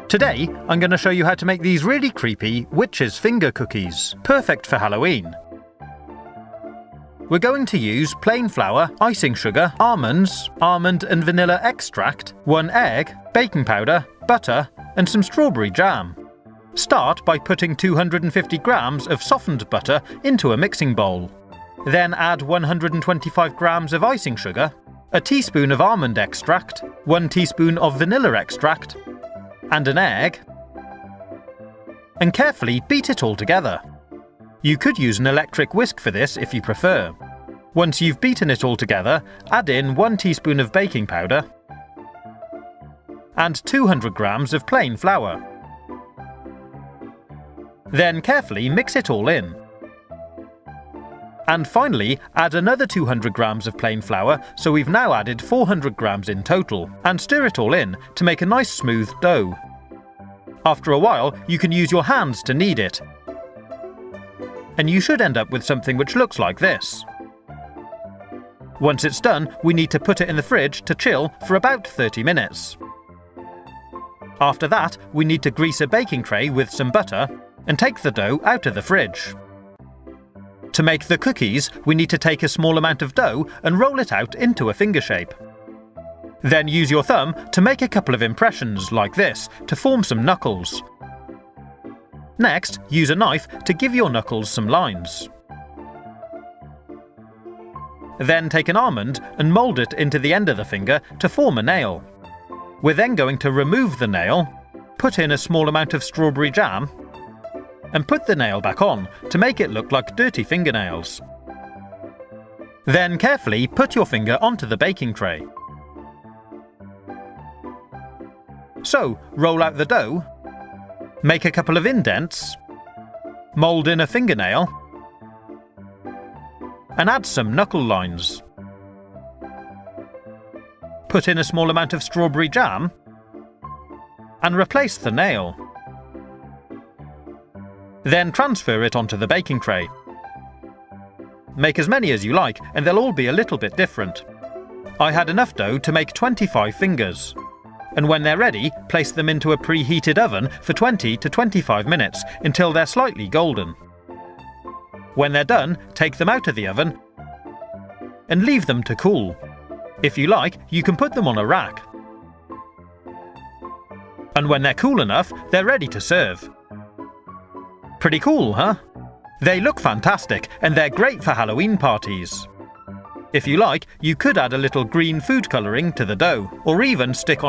Today, I'm going to show you how to make these really creepy witch's finger cookies, perfect for Halloween. We're going to use plain flour, icing sugar, almonds, almond and vanilla extract, 1 egg, baking powder, butter and some strawberry jam. Start by putting 250 grams of softened butter into a mixing bowl. Then add 125 grams of icing sugar, a teaspoon of almond extract, 1 teaspoon of vanilla extract, and an egg, and carefully beat it all together. You could use an electric whisk for this if you prefer. Once you've beaten it all together, add in 1 teaspoon of baking powder and 200 grams of plain flour. Then carefully mix it all in. And finally, add another 200 grams of plain flour, so we've now added 400 grams in total, and stir it all in to make a nice smooth dough. After a while, you can use your hands to knead it. And you should end up with something which looks like this. Once it's done, we need to put it in the fridge to chill for about 30 minutes. After that, we need to grease a baking tray with some butter and take the dough out of the fridge. To make the cookies, we need to take a small amount of dough and roll it out into a finger shape. Then use your thumb to make a couple of impressions like this to form some knuckles. Next, use a knife to give your knuckles some lines. Then take an almond and mould it into the end of the finger to form a nail. We're then going to remove the nail, put in a small amount of strawberry jam, and put the nail back on to make it look like dirty fingernails. Then carefully put your finger onto the baking tray. So, roll out the dough, make a couple of indents, mould in a fingernail, and add some knuckle lines. Put in a small amount of strawberry jam, and replace the nail. Then transfer it onto the baking tray. Make as many as you like, and they'll all be a little bit different. I had enough dough to make 25 fingers. And when they're ready, place them into a preheated oven for 20 to 25 minutes until they're slightly golden. When they're done, take them out of the oven and leave them to cool. If you like, you can put them on a rack. And when they're cool enough, they're ready to serve. Pretty cool, huh? They look fantastic, and they're great for Halloween parties. If you like, you could add a little green food colouring to the dough, or even stick on